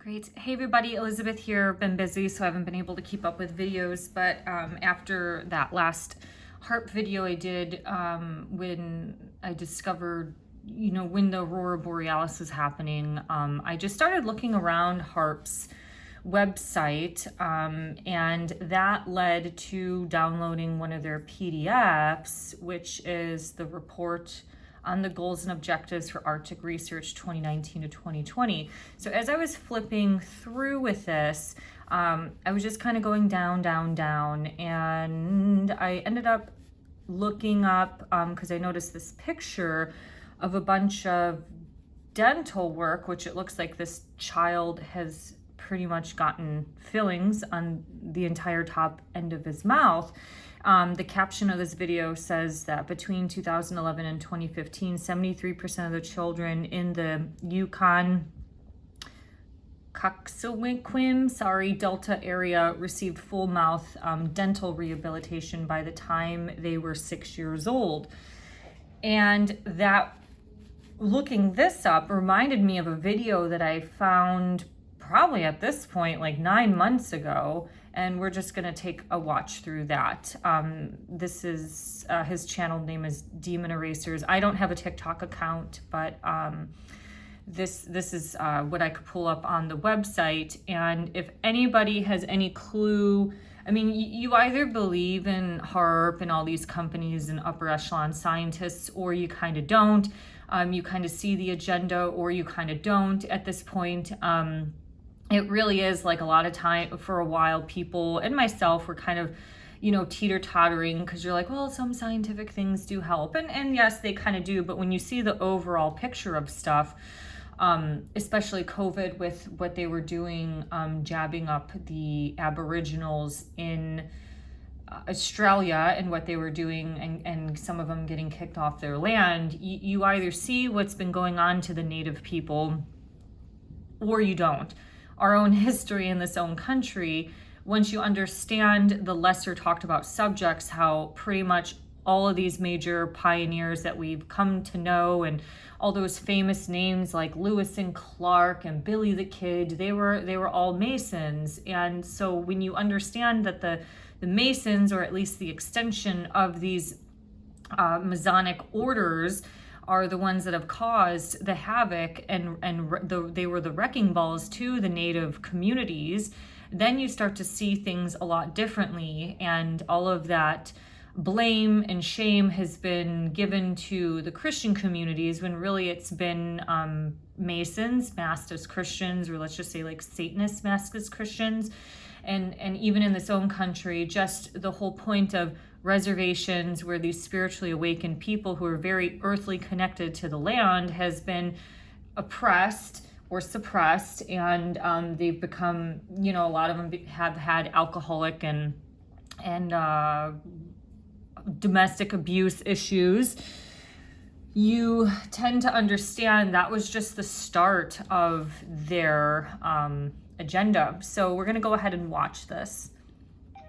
Great. Hey everybody, Elizabeth here. Been busy, so I haven't been able to keep up with videos, but after that last harp video I did when I discovered, when the Aurora Borealis was happening, I just started looking around harp's website, and that led to downloading one of their PDFs, which is the report on the goals and objectives for Arctic research 2019 to 2020. So as I was flipping through with this, I was just kind of going down, and I ended up looking up, because I noticed this picture of a bunch of dental work, which it looks like this child has pretty much gotten fillings on the entire top end of his mouth. The caption of this video says that between 2011 and 2015, 73% of the children in the Yukon Coxsackie, Delta area received full mouth dental rehabilitation by the time they were 6 years old. And that, looking this up, reminded me of a video that I found probably at this point like 9 months ago, and we're just gonna take a watch through that. This is his channel name is Demon Erasers. I don't have a TikTok account, but this is what I could pull up on the website. And if anybody has any clue, I mean, you either believe in HARP and all these companies and upper echelon scientists, or you kind of don't. You kind of see the agenda, or you kind of don't at this point. It really is like a lot of time for a while, people and myself were kind of, teeter-tottering, because you're like, well, some scientific things do help. And yes, they kind of do. But when you see the overall picture of stuff, especially COVID with what they were doing, jabbing up the Aboriginals in Australia and what they were doing, and some of them getting kicked off their land, you either see what's been going on to the native people or you don't. Our own history in this own country, once you understand the lesser talked about subjects, how pretty much all of these major pioneers that we've come to know, and all those famous names like Lewis and Clark and Billy the Kid, they were all Masons. And so when you understand that the Masons, or at least the extension of these Masonic orders, are the ones that have caused the havoc, and they were the wrecking balls to the native communities, then you start to see things a lot differently. And all of that blame and shame has been given to the Christian communities, when really it's been Masons masked as Christians, or let's just say like Satanists masked as Christians. And even in this own country, just the whole point of reservations, where these spiritually awakened people who are very earthly connected to the land has been oppressed or suppressed, and they've become, a lot of them have had alcoholic and domestic abuse issues. You tend to understand that was just the start of their agenda. So we're going to go ahead and watch this.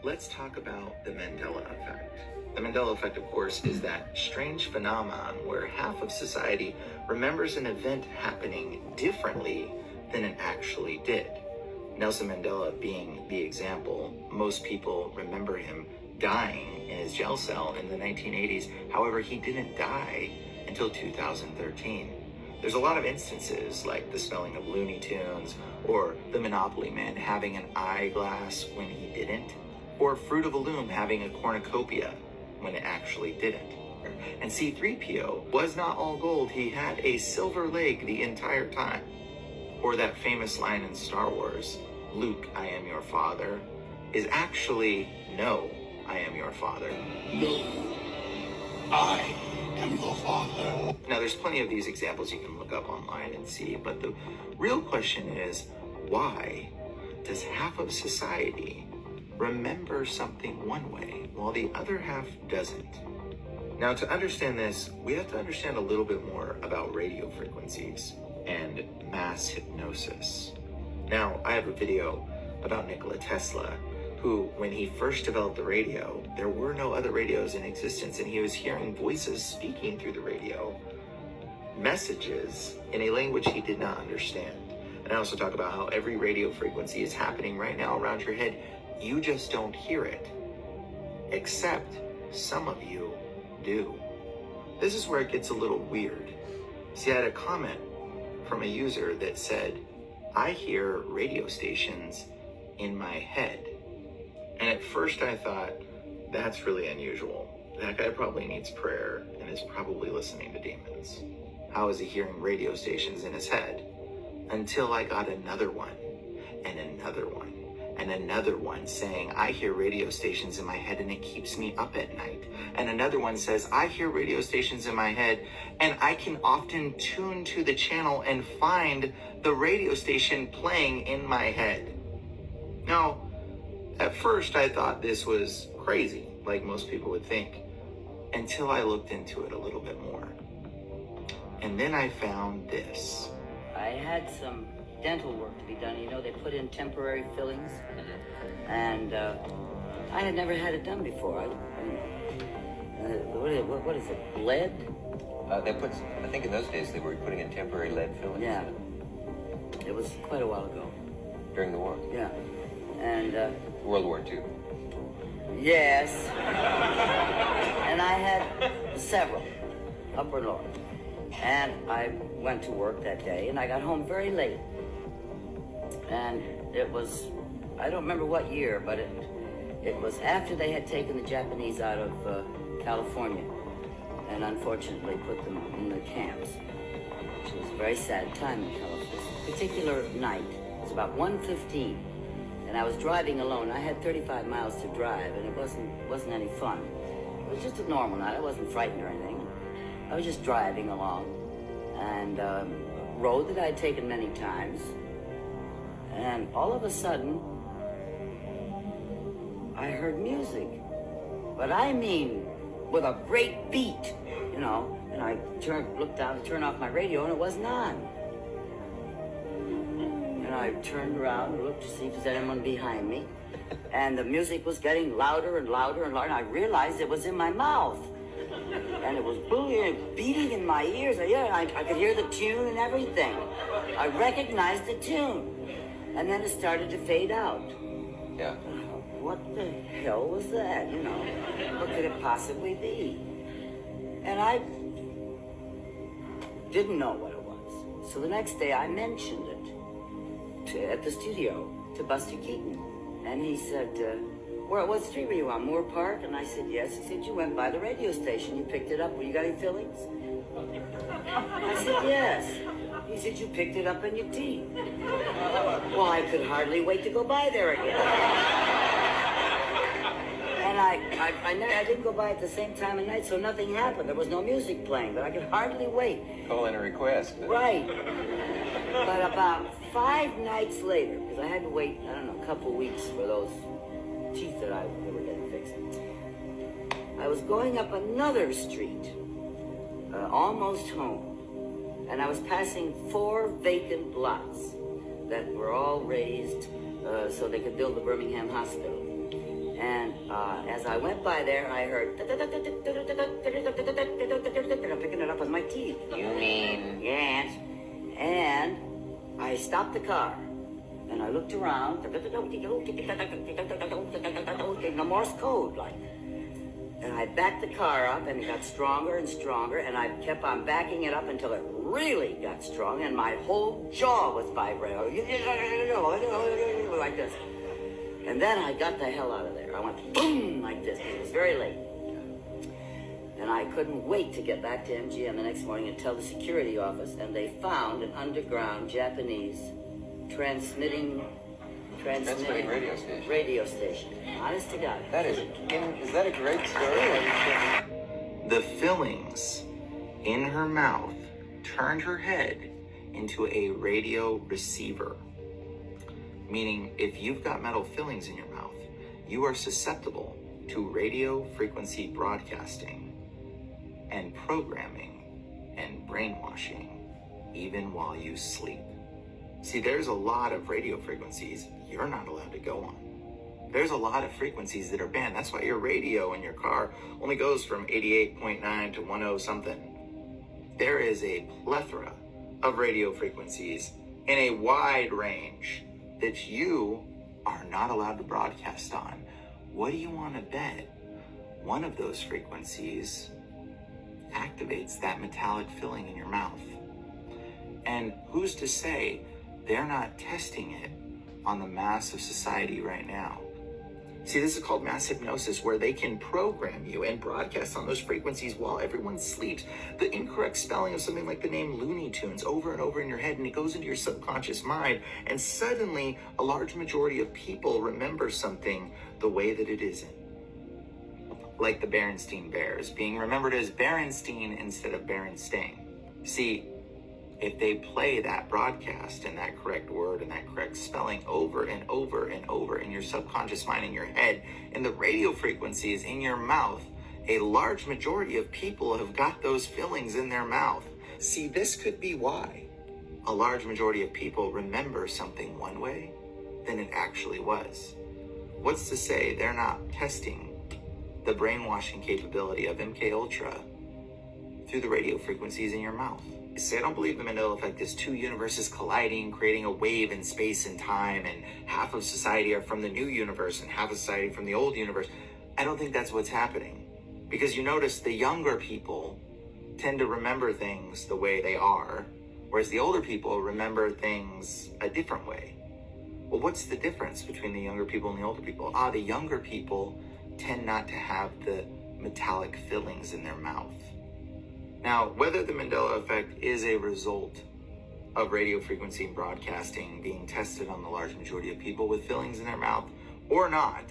Let's talk about the Mandela effect. The Mandela effect, of course, is that strange phenomenon where half of society remembers an event happening differently than it actually did. Nelson Mandela being the example. Most people remember him dying in his jail cell in the 1980s. However, he didn't die until 2013. There's a lot of instances like the spelling of Looney Tunes, or the Monopoly Man having an eyeglass when he didn't, or Fruit of a Loom having a cornucopia when it actually didn't. And C-3PO was not all gold, he had a silver leg the entire time. Or that famous line in Star Wars, Luke, I am your father, is actually, no, I am your father. No, I am your father. Now, there's plenty of these examples you can look up online and see, but the real question is, why does half of society remember something one way while the other half doesn't? Now, to understand this, we have to understand a little bit more about radio frequencies and mass hypnosis. Now, I have a video about Nikola Tesla, who, when he first developed the radio, there were no other radios in existence, and he was hearing voices speaking through the radio, messages in a language he did not understand. And I also talk about how every radio frequency is happening right now around your head. You just don't hear it. Except some of you do. This is where it gets a little weird. See, I had a comment from a user that said, I hear radio stations in my head. And at first I thought, that's really unusual. That guy probably needs prayer and is probably listening to demons. How is he hearing radio stations in his head? Until I got another one, and another one, and another one saying, I hear radio stations in my head and it keeps me up at night. And another one says, I hear radio stations in my head and I can often tune to the channel and find the radio station playing in my head. Now, at first I thought this was crazy, like most people would think, until I looked into it a little bit more. And then I found this. I had some dental work to be done. You know, they put in temporary fillings, and I had never had it done before. What is it, lead? I think in those days they were putting in temporary lead fillings. Yeah. It was quite a while ago. During the war. Yeah. And, World War II. yes. And I had several, upper north. And I went to work that day, and I got home very late. And it was, I don't remember what year, but it was after they had taken the Japanese out of California and unfortunately put them in the camps, which was a very sad time in California. This particular night, it was about 1:15, and I was driving alone. I had 35 miles to drive, and it wasn't any fun. It was just a normal night. I wasn't frightened or anything. I was just driving along, and a road that I'd taken many times, and all of a sudden, I heard music. But I mean, with a great beat, you know, and I looked down to turn off my radio, and it wasn't on. And I turned around and looked to see if there's anyone behind me, and the music was getting louder and louder and louder, and I realized it was in my mouth. And it was beating in my ears. I could hear the tune and everything. I recognized the tune. And then it started to fade out. Yeah. What the hell was that, you know? What could it possibly be? And I didn't know what it was. So the next day I mentioned it at the studio to Buster Keaton. And he said, what street were you on, Moore Park? And I said, yes. He said, you went by the radio station. You picked it up. Well, you got any fillings? I said, yes. He said, you picked it up in your teeth. Well, I could hardly wait to go by there again. And I didn't go by at the same time of night, so nothing happened. There was no music playing, but I could hardly wait. Call in a request. Right. But about 5 nights later, because I had to wait, I don't know, a couple weeks for those teeth that were getting fixed. I was going up another street, almost home, and I was passing 4 vacant lots that were all raised so they could build the Birmingham Hospital. And as I went by there, I heard, I'm picking it up with my teeth. You mean? Yes. And I stopped the car. And I looked around, in the Morse code, like. And I backed the car up, and it got stronger and stronger, and I kept on backing it up until it really got strong, and my whole jaw was vibrating, like this. And then I got the hell out of there. I went boom, like this. It was very late. And I couldn't wait to get back to MGM the next morning and tell the security office, and they found an underground Japanese transmitting radio station. Honest to God. Is that a great story? The fillings in her mouth turned her head into a radio receiver. Meaning, if you've got metal fillings in your mouth, you are susceptible to radio frequency broadcasting and programming and brainwashing, even while you sleep. See, there's a lot of radio frequencies you're not allowed to go on. There's a lot of frequencies that are banned. That's why your radio in your car only goes from 88.9 to 10 something. There is a plethora of radio frequencies in a wide range that you are not allowed to broadcast on. What do you want to bet? One of those frequencies activates that metallic filling in your mouth. And who's to say they're not testing it on the mass of society right now? See, this is called mass hypnosis, where they can program you and broadcast on those frequencies while everyone sleeps. The incorrect spelling of something like the name Looney Tunes over and over in your head, and it goes into your subconscious mind, and suddenly a large majority of people remember something the way that it isn't. Like the Berenstain Bears being remembered as Berenstein instead of Berenstain. See, if they play that broadcast and that correct word and that correct spelling over and over and over in your subconscious mind, in your head, in the radio frequencies in your mouth, a large majority of people have got those fillings in their mouth. See, this could be why a large majority of people remember something one way than it actually was. What's to say they're not testing the brainwashing capability of MK Ultra through the radio frequencies in your mouth? Say, I don't believe the Mandela effect is two universes colliding, creating a wave in space and time, and half of society are from the new universe and half of society from the old universe. I don't think that's what's happening. Because you notice the younger people tend to remember things the way they are, whereas the older people remember things a different way. Well, what's the difference between the younger people and the older people? The younger people tend not to have the metallic fillings in their mouth. Now, whether the Mandela effect is a result of radio frequency broadcasting being tested on the large majority of people with fillings in their mouth or not,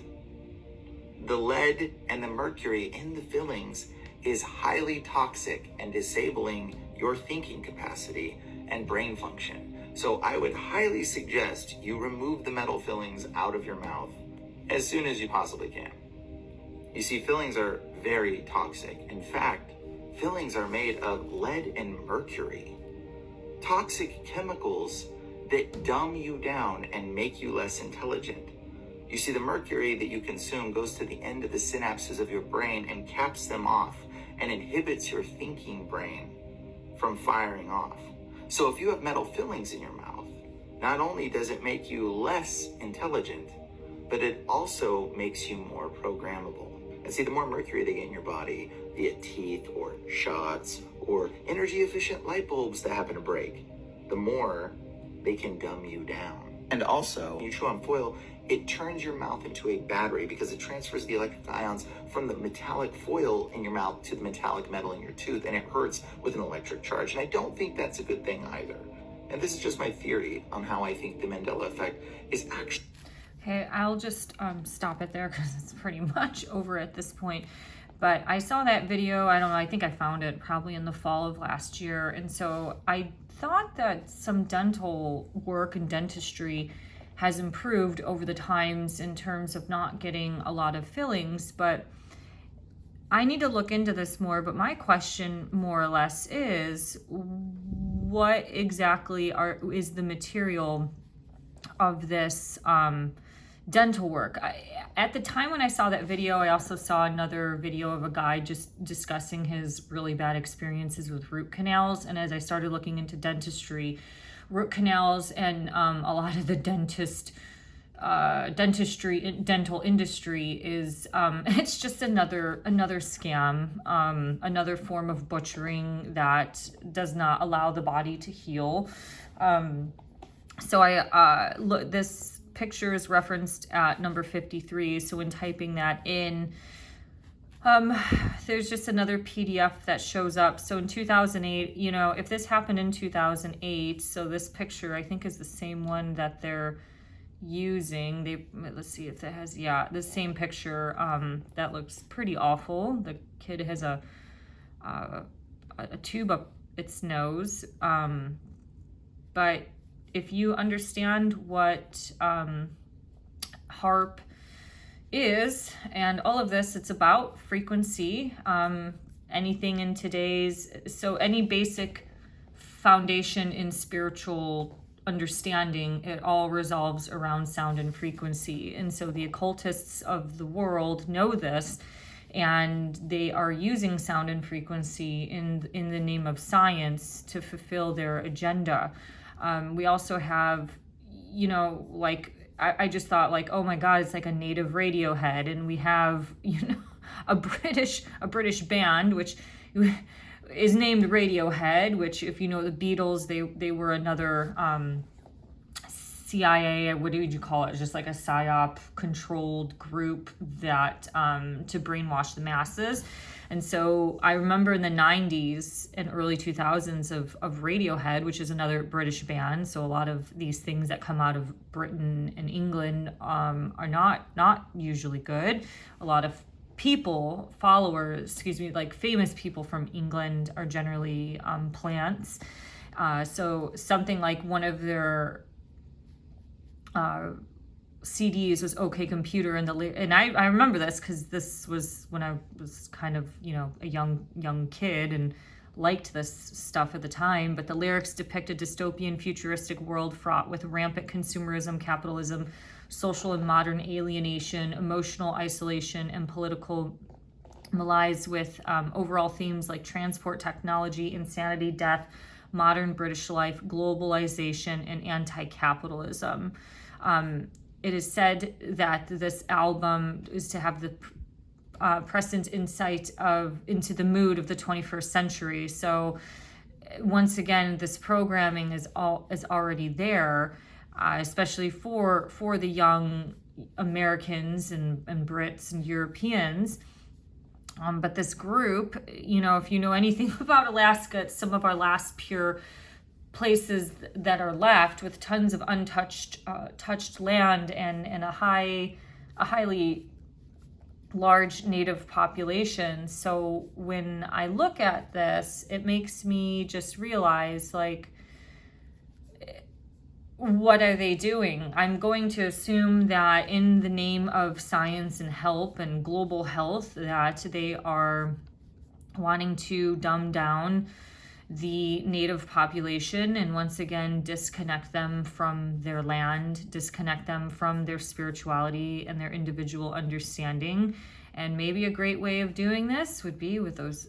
the lead and the mercury in the fillings is highly toxic and disabling your thinking capacity and brain function. So I would highly suggest you remove the metal fillings out of your mouth as soon as you possibly can. You see, fillings are very toxic. In fact, fillings are made of lead and mercury, toxic chemicals that dumb you down and make you less intelligent. You see, the mercury that you consume goes to the end of the synapses of your brain and caps them off and inhibits your thinking brain from firing off. So if you have metal fillings in your mouth, not only does it make you less intelligent, but it also makes you more programmable. And see, the more mercury they get in your body, be it teeth or shots or energy efficient light bulbs that happen to break, the more they can dumb you down. And also, when you chew on foil, it turns your mouth into a battery because it transfers the electric ions from the metallic foil in your mouth to the metallic metal in your tooth, and it hurts with an electric charge. And I don't think that's a good thing either. And this is just my theory on how I think the Mandela effect is actually... Okay, I'll just stop it there because it's pretty much over at this point. But I saw that video, I don't know, I think I found it probably in the fall of last year. And so I thought that some dental work and dentistry has improved over the times in terms of not getting a lot of fillings, but I need to look into this more. But my question more or less is, what exactly is the material of this dental work? At the time when I saw that video, I also saw another video of a guy just discussing his really bad experiences with root canals. And as I started looking into dentistry, root canals and a lot of the dental industry is it's just another scam, another form of butchering that does not allow the body to heal. So I look, this picture is referenced at number 53. So when typing that in, there's just another PDF that shows up. So in 2008, you know, if this happened in 2008, so this picture I think is the same one that they're using. Let's see if it has, yeah, the same picture. That looks pretty awful. The kid has a tube up its nose. But if you understand what HARP is and all of this, it's about frequency. Anything in today's, so any basic foundation in spiritual understanding, it all resolves around sound and frequency. And so the occultists of the world know this, and they are using sound and frequency in the name of science to fulfill their agenda. We also have, like, I just thought, like, oh my God, it's like a native Radiohead. And we have, a British band, which is named Radiohead, which, if you know the Beatles, they were another CIA, what would you call it? It's just like a psyop controlled group that to brainwash the masses. And so I remember in the 90s and early 2000s of Radiohead, which is another British band. So a lot of these things that come out of Britain and England are not usually good. A lot of followers, like famous people from England are generally plants. So something like one of their CDs was OK Computer, and I remember this because this was when I was kind of a young kid and liked this stuff at the time. But the lyrics depict a dystopian, futuristic world fraught with rampant consumerism, capitalism, social and modern alienation, emotional isolation, and political malaise, with overall themes like transport technology, insanity, death, modern British life, globalization, and anti-capitalism. It is said that this album is to have the present insight into the mood of the 21st century. So once again, this programming is already there, especially for the young Americans and Brits and Europeans. But this group, if you know anything about Alaska, it's some of our last pure places that are left, with tons of untouched touched land and a highly large native population. So when I look at this, it makes me just realize, like, what are they doing? I'm going to assume that in the name of science and help and global health, that they are wanting to dumb down the native population and once again disconnect them from their land, disconnect them from their spirituality and their individual understanding. And maybe a great way of doing this would be with those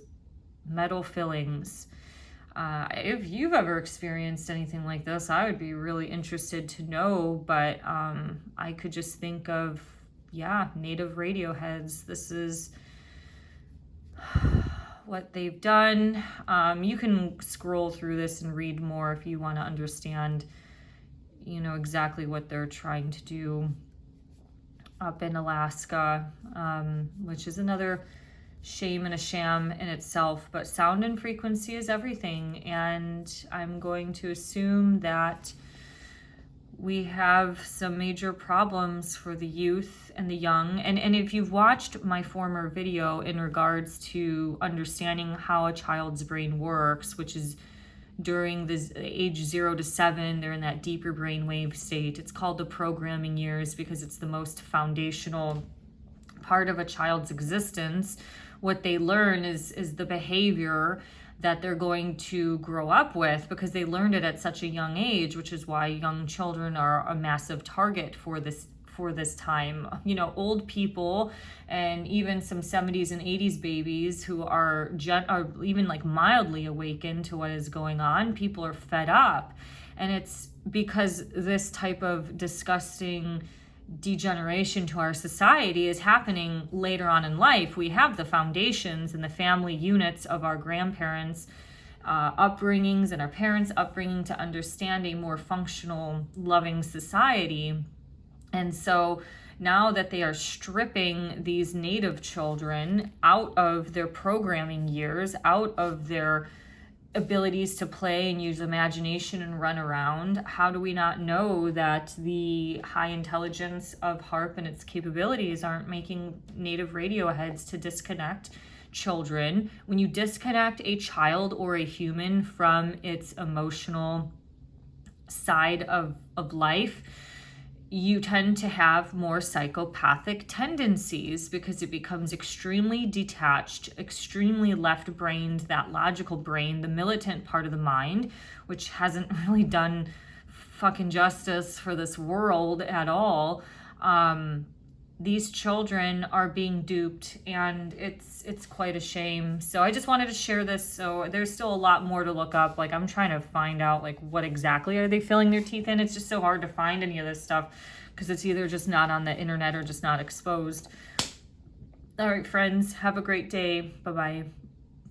metal fillings. If you've ever experienced anything like this, I would be really interested to know. But I could just think of, native Radioheads. This is what they've done. You can scroll through this and read more if you want to understand, exactly what they're trying to do up in Alaska, which is another shame and a sham in itself. But sound and frequency is everything, and I'm going to assume that we have some major problems for the youth and the young. And if you've watched my former video in regards to understanding how a child's brain works, which is during the age 0 to 7, they're in that deeper brainwave state. It's called the programming years because it's the most foundational part of a child's existence. What they learn is the behavior that they're going to grow up with, because they learned it at such a young age, which is why young children are a massive target for this time. Old people and even some 70s and 80s babies who are even like mildly awakened to what is going on, people are fed up. And it's because this type of disgusting degeneration to our society is happening later on in life. We have the foundations and the family units of our grandparents' upbringings and our parents' upbringing to understand a more functional, loving society. And so now that they are stripping these native children out of their programming years, out of their abilities to play and use imagination and run around, how do we not know that the high intelligence of HAARP and its capabilities aren't making native Radioheads to disconnect children? When you disconnect a child or a human from its emotional side of life, you tend to have more psychopathic tendencies because it becomes extremely detached, extremely left-brained, that logical brain, the militant part of the mind, which hasn't really done fucking justice for this world at all. these children are being duped, and it's quite a shame. So I just wanted to share this. So there's still a lot more to look up. Like, I'm trying to find out like what exactly are they filling their teeth in. It's just so hard to find any of this stuff because it's either just not on the internet or just not exposed. All right, friends, have a great day. Bye-bye.